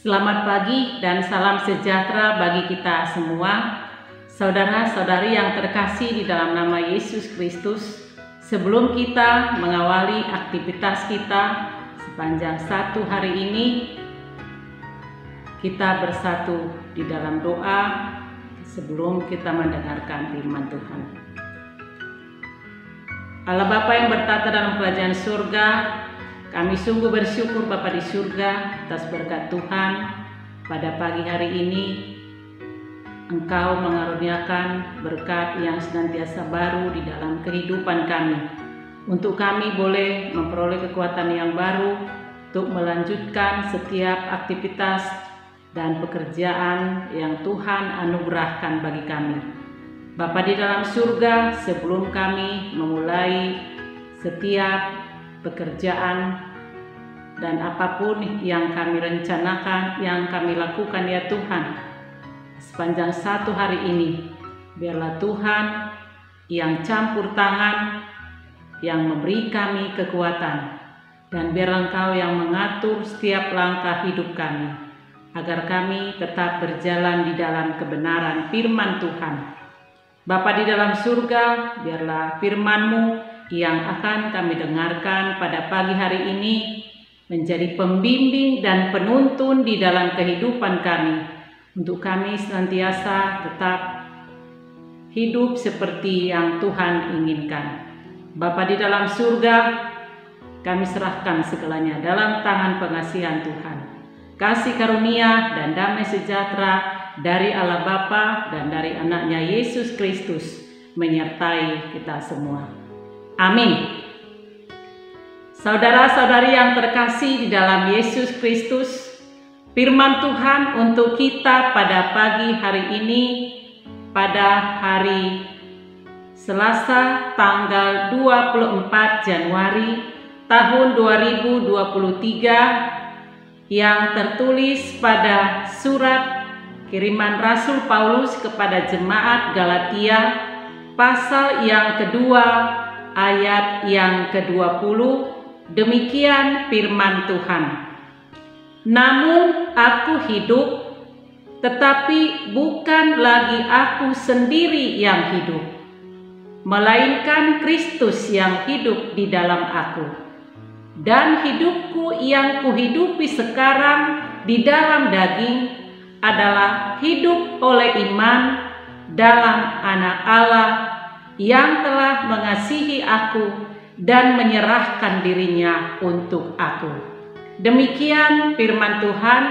Selamat pagi dan salam sejahtera bagi kita semua. Saudara-saudari yang terkasih di dalam nama Yesus Kristus, sebelum kita mengawali aktivitas kita sepanjang satu hari ini, kita bersatu di dalam doa sebelum kita mendengarkan firman Tuhan. Allah Bapa yang bertata dalam kerajaan surga, kami sungguh bersyukur Bapa di surga atas berkat Tuhan. Pada pagi hari ini Engkau mengaruniakan berkat yang senantiasa baru di dalam kehidupan kami, untuk kami boleh memperoleh kekuatan yang baru untuk melanjutkan setiap aktivitas dan pekerjaan yang Tuhan anugerahkan bagi kami. Bapa di dalam surga, sebelum kami memulai setiap pekerjaan dan apapun yang kami rencanakan, yang kami lakukan ya Tuhan, sepanjang satu hari ini, biarlah Tuhan yang campur tangan, yang memberi kami kekuatan, dan biarlah Engkau yang mengatur setiap langkah hidup kami, agar kami tetap berjalan di dalam kebenaran firman Tuhan. Bapa di dalam surga, biarlah firman-Mu yang akan kami dengarkan pada pagi hari ini menjadi pembimbing dan penuntun di dalam kehidupan kami, untuk kami senantiasa tetap hidup seperti yang Tuhan inginkan. Bapa di dalam surga, kami serahkan segalanya dalam tangan pengasihan Tuhan. Kasih karunia dan damai sejahtera dari Allah Bapa dan dari anaknya Yesus Kristus menyertai kita semua. Amin. Saudara-saudari yang terkasih di dalam Yesus Kristus, firman Tuhan untuk kita pada pagi hari ini, pada hari Selasa tanggal 24 Januari tahun 2023, yang tertulis pada surat kiriman Rasul Paulus kepada jemaat Galatia, pasal yang kedua, ayat yang ke-20. Demikian firman Tuhan. Namun aku hidup, tetapi bukan lagi aku sendiri yang hidup, melainkan Kristus yang hidup di dalam aku. Dan hidupku yang kuhidupi sekarang di dalam daging adalah hidup oleh iman dalam Anak Allah yang telah mengasihi aku dan menyerahkan dirinya untuk aku. Demikian firman Tuhan.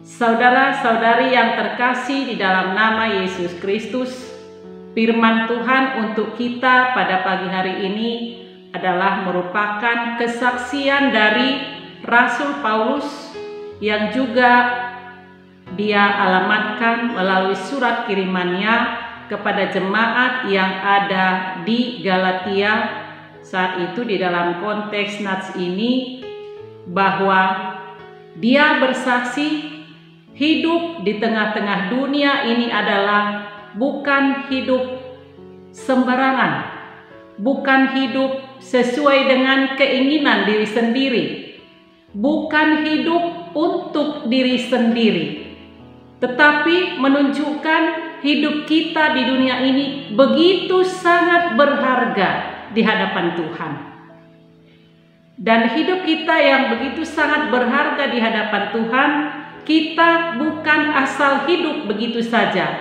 Saudara-saudari yang terkasih di dalam nama Yesus Kristus, firman Tuhan untuk kita pada pagi hari ini adalah merupakan kesaksian dari Rasul Paulus yang juga dia alamatkan melalui surat kirimannya kepada jemaat yang ada di Galatia. Saat itu di dalam konteks nats ini, bahwa dia bersaksi hidup di tengah-tengah dunia ini adalah bukan hidup sembarangan, bukan hidup sesuai dengan keinginan diri sendiri, bukan hidup untuk diri sendiri, tetapi menunjukkan hidup kita di dunia ini begitu sangat berharga di hadapan Tuhan. Dan hidup kita yang begitu sangat berharga di hadapan Tuhan, kita bukan asal hidup begitu saja,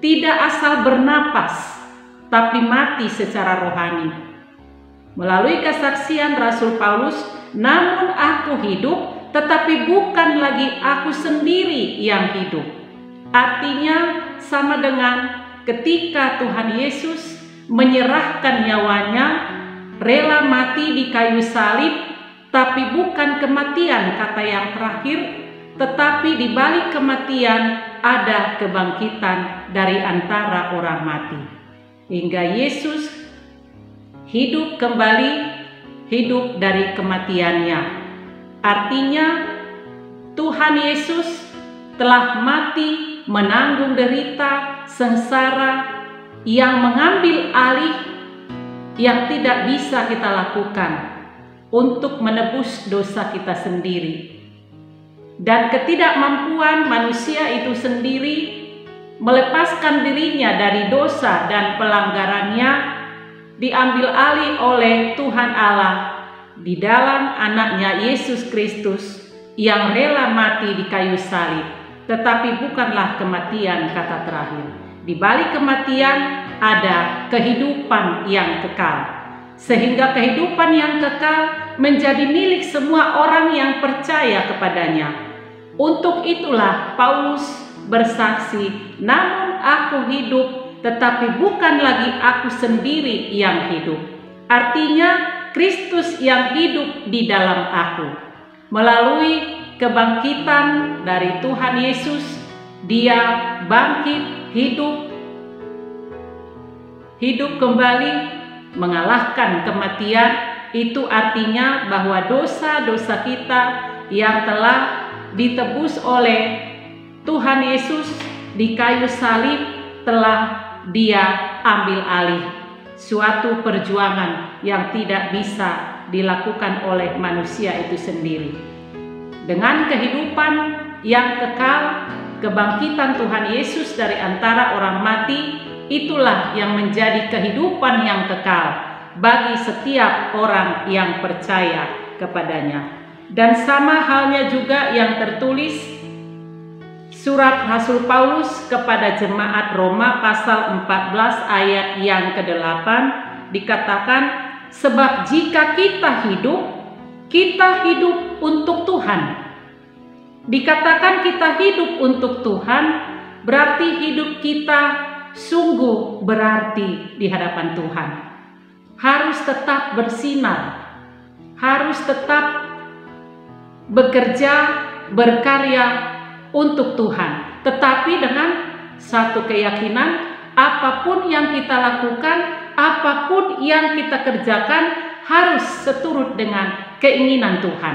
tidak asal bernapas, tapi mati secara rohani. Melalui kesaksian Rasul Paulus, namun aku hidup, tetapi bukan lagi aku sendiri yang hidup. Artinya sama dengan ketika Tuhan Yesus menyerahkan nyawanya, rela mati di kayu salib, tapi bukan kematian kata yang terakhir, tetapi di balik kematian ada kebangkitan dari antara orang mati. Hingga Yesus hidup kembali, hidup dari kematiannya. Artinya Tuhan Yesus telah mati menanggung derita, sengsara, yang mengambil alih yang tidak bisa kita lakukan untuk menebus dosa kita sendiri. dan ketidakmampuan manusia itu sendiri melepaskan dirinya dari dosa dan pelanggarannya diambil alih oleh Tuhan Allah di dalam anaknya Yesus Kristus yang rela mati di kayu salib. Tetapi bukanlah kematian kata terakhir. Di balik kematian ada kehidupan yang kekal. Sehingga kehidupan yang kekal menjadi milik semua orang yang percaya kepadanya. Untuk itulah Paulus bersaksi, namun aku hidup, tetapi bukan lagi aku sendiri yang hidup. Artinya Kristus yang hidup di dalam aku. Melalui kebangkitan dari Tuhan Yesus, Dia bangkit, hidup kembali, mengalahkan kematian. Itu artinya bahwa dosa-dosa kita yang telah ditebus oleh Tuhan Yesus di kayu salib telah Dia ambil alih. Suatu perjuangan yang tidak bisa dilakukan oleh manusia itu sendiri. Dengan kehidupan yang kekal, kebangkitan Tuhan Yesus dari antara orang mati, itulah yang menjadi kehidupan yang kekal bagi setiap orang yang percaya kepadanya. Dan sama halnya juga yang tertulis surat Rasul Paulus kepada jemaat Roma pasal 14 ayat yang ke-8 dikatakan, sebab jika kita hidup untuk Tuhan. Dikatakan kita hidup untuk Tuhan, berarti hidup kita sungguh berarti di hadapan Tuhan. Harus tetap bersinar, harus tetap bekerja, berkarya untuk Tuhan. Tetapi dengan satu keyakinan, apapun yang kita lakukan, apapun yang kita kerjakan harus seturut dengan keinginan Tuhan,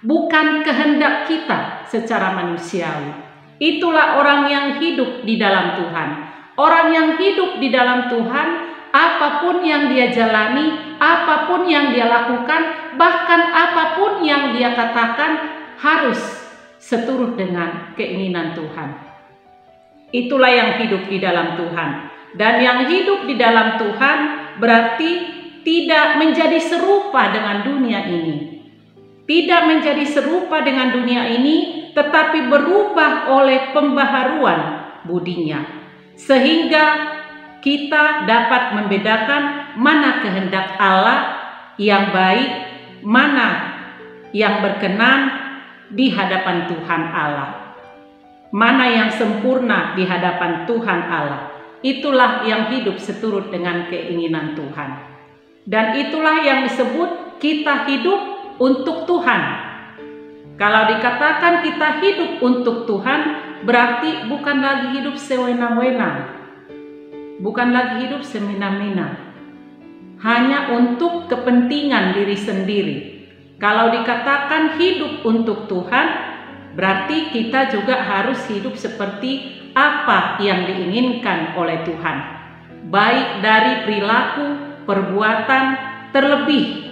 bukan kehendak kita secara manusiawi. Itulah orang yang hidup di dalam Tuhan. Orang yang hidup di dalam Tuhan, apapun yang dia jalani, apapun yang dia lakukan, bahkan apapun yang dia katakan harus seturut dengan keinginan Tuhan. Itulah yang hidup di dalam Tuhan. Dan yang hidup di dalam Tuhan berarti tidak menjadi serupa dengan dunia ini. Tidak menjadi serupa dengan dunia ini, tetapi berubah oleh pembaharuan budinya. Sehingga kita dapat membedakan mana kehendak Allah yang baik, mana yang berkenan di hadapan Tuhan Allah, mana yang sempurna di hadapan Tuhan Allah. Itulah yang hidup seturut dengan keinginan Tuhan. Dan itulah yang disebut kita hidup untuk Tuhan. Kalau dikatakan kita hidup untuk Tuhan, berarti bukan lagi hidup sewenang-wenang, bukan lagi hidup semena-mena, hanya untuk kepentingan diri sendiri. Kalau dikatakan hidup untuk Tuhan, berarti kita juga harus hidup seperti apa yang diinginkan oleh Tuhan, baik dari perilaku, perbuatan, terlebih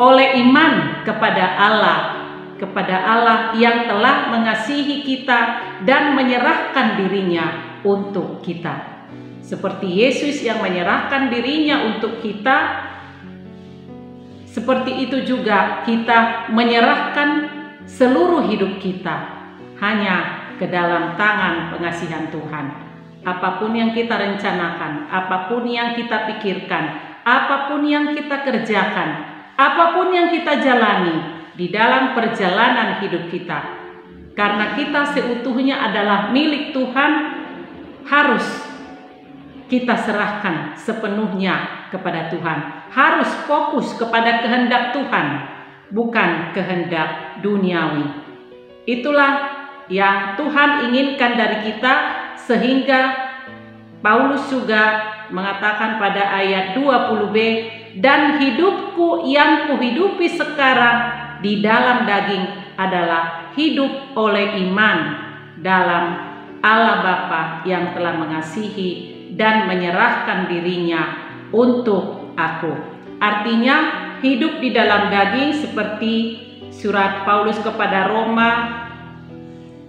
oleh iman kepada Allah yang telah mengasihi kita dan menyerahkan dirinya untuk kita. Seperti Yesus yang menyerahkan dirinya untuk kita, seperti itu juga kita menyerahkan seluruh hidup kita hanya ke dalam tangan pengasihan Tuhan. Apapun yang kita rencanakan, apapun yang kita pikirkan, apapun yang kita kerjakan, apapun yang kita jalani di dalam perjalanan hidup kita, karena kita seutuhnya adalah milik Tuhan, harus kita serahkan sepenuhnya kepada Tuhan. Harus fokus kepada kehendak Tuhan, bukan kehendak duniawi. Itulah yang Tuhan inginkan dari kita, sehingga Paulus juga mengatakan pada ayat 20b, dan hidupku yang kuhidupi sekarang di dalam daging adalah hidup oleh iman dalam Allah Bapa yang telah mengasihi dan menyerahkan dirinya untuk aku. Artinya hidup di dalam daging seperti surat Paulus kepada Roma,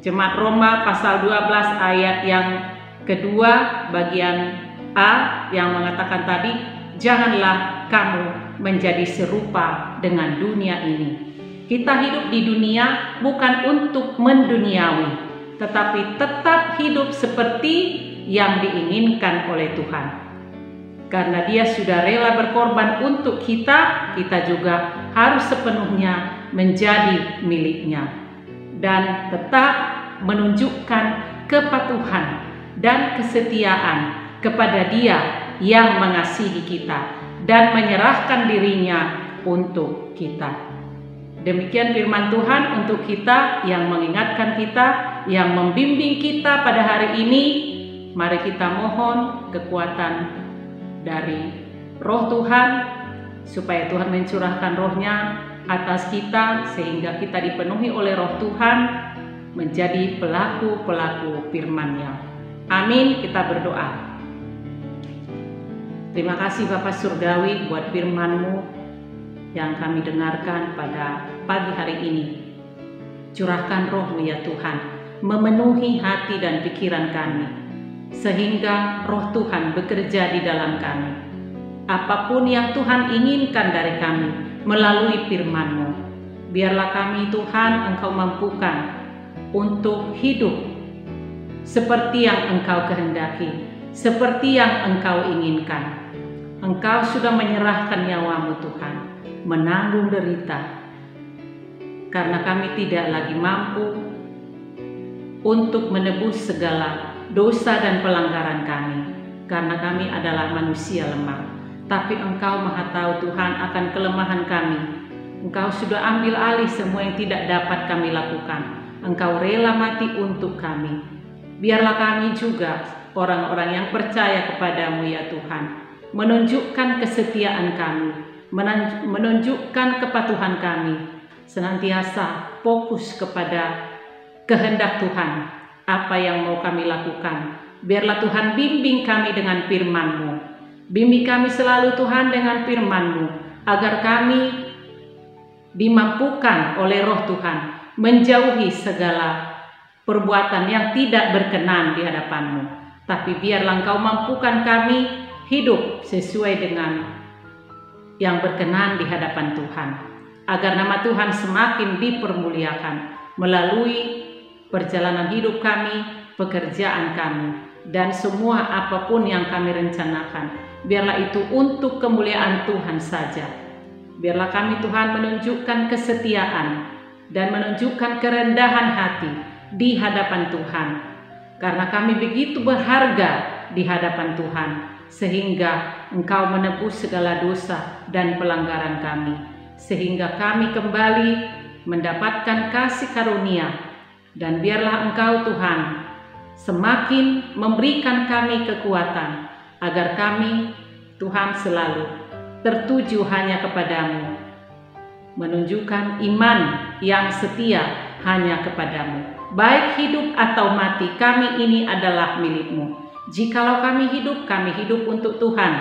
Jemaat Roma pasal 12 ayat yang kedua bagian A yang mengatakan tadi, janganlah kamu menjadi serupa dengan dunia ini. Kita hidup di dunia bukan untuk menduniawi, tetapi tetap hidup seperti yang diinginkan oleh Tuhan. Karena Dia sudah rela berkorban untuk kita, kita juga harus sepenuhnya menjadi miliknya. Dan tetap menunjukkan kepatuhan dan kesetiaan kepada Dia yang mengasihi kita dan menyerahkan dirinya untuk kita. Demikian firman Tuhan untuk kita, yang mengingatkan kita, yang membimbing kita pada hari ini. Mari kita mohon kekuatan dari Roh Tuhan, supaya Tuhan mencurahkan Roh-Nya atas kita, sehingga kita dipenuhi oleh Roh Tuhan, menjadi pelaku-pelaku firman-Nya. Amin. Kita berdoa. Terima kasih Bapa Surgawi buat firman-Mu yang kami dengarkan pada pagi hari ini. Curahkan Roh-Mu ya Tuhan, memenuhi hati dan pikiran kami, sehingga Roh Tuhan bekerja di dalam kami. Apapun yang Tuhan inginkan dari kami melalui firman-Mu, biarlah kami Tuhan Engkau mampukan untuk hidup seperti yang Engkau kehendaki, seperti yang Engkau inginkan. Engkau sudah menyerahkan nyawa-Mu Tuhan, menanggung derita, karena kami tidak lagi mampu untuk menebus segala dosa dan pelanggaran kami, karena kami adalah manusia lemah. Tapi Engkau Maha Tahu Tuhan akan kelemahan kami. Engkau sudah ambil alih semua yang tidak dapat kami lakukan. Engkau rela mati untuk kami. Biarlah kami juga orang-orang yang percaya kepadamu ya Tuhan, menunjukkan kesetiaan kami, menunjukkan kepatuhan kami, senantiasa fokus kepada kehendak Tuhan, apa yang mau kami lakukan. Biarlah Tuhan bimbing kami dengan firman-Mu, bimbing kami selalu Tuhan dengan firman-Mu, agar kami dimampukan oleh Roh Tuhan menjauhi segala perbuatan yang tidak berkenan di hadapan-Mu. Tapi biarlah Engkau mampukan kami hidup sesuai dengan yang berkenan di hadapan Tuhan, agar nama Tuhan semakin dipermuliakan melalui perjalanan hidup kami, pekerjaan kami, dan semua apapun yang kami rencanakan. Biarlah itu untuk kemuliaan Tuhan saja. Biarlah kami Tuhan menunjukkan kesetiaan dan menunjukkan kerendahan hati di hadapan Tuhan, karena kami begitu berharga di hadapan Tuhan, sehingga Engkau menebus segala dosa dan pelanggaran kami, sehingga kami kembali mendapatkan kasih karunia. Dan biarlah Engkau Tuhan semakin memberikan kami kekuatan, agar kami Tuhan selalu tertuju hanya kepadamu, menunjukkan iman yang setia hanya kepadamu. Baik hidup atau mati, kami ini adalah milik-Mu. Jikalau kami hidup untuk Tuhan.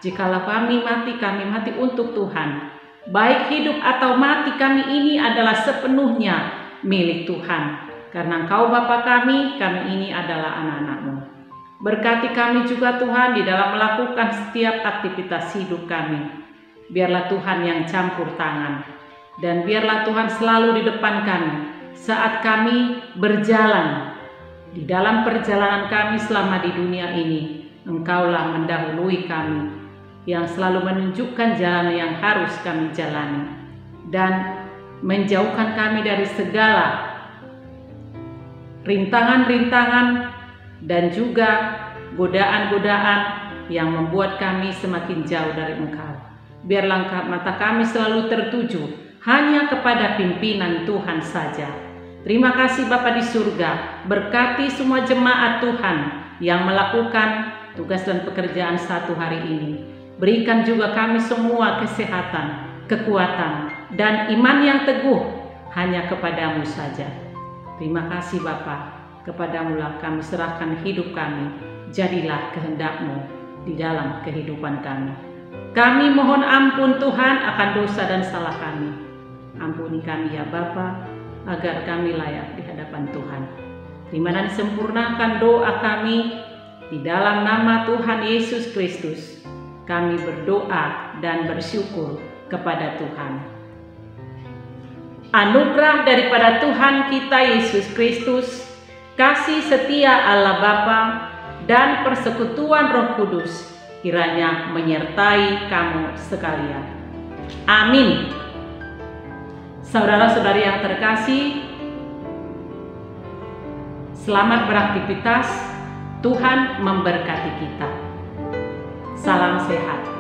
Jikalau kami mati untuk Tuhan. Baik hidup atau mati, kami ini adalah sepenuhnya milik Tuhan. Karena Engkau Bapa kami ini adalah anak-anak-Mu. Berkati kami juga Tuhan di dalam melakukan setiap aktivitas hidup kami. Biarlah Tuhan yang campur tangan, dan biarlah Tuhan selalu di depan kami saat kami berjalan di dalam perjalanan kami selama di dunia ini. Engkaulah mendahului kami, yang selalu menunjukkan jalan yang harus kami jalani, dan menjauhkan kami dari segala rintangan-rintangan dan juga godaan-godaan yang membuat kami semakin jauh dari Engkau. Biarlah mata kami selalu tertuju hanya kepada pimpinan Tuhan saja. Terima kasih Bapa di surga, berkati semua jemaat Tuhan yang melakukan tugas dan pekerjaan satu hari ini. Berikan juga kami semua kesehatan, kekuatan, dan iman yang teguh hanya kepadamu saja. Terima kasih Bapa, kepadamulah kami serahkan hidup kami. Jadilah kehendak-Mu di dalam kehidupan kami. Kami mohon ampun Tuhan akan dosa dan salah kami. Ampuni kami ya Bapa, agar kami layak di hadapan Tuhan. Terima dan sempurnakan doa kami di dalam nama Tuhan Yesus Kristus. Kami berdoa dan bersyukur kepada Tuhan. Anugerah daripada Tuhan kita Yesus Kristus, kasih setia Allah Bapa, dan persekutuan Roh Kudus kiranya menyertai kamu sekalian. Amin. Saudara-saudari yang terkasih, selamat beraktivitas. Tuhan memberkati kita. Salam sehat.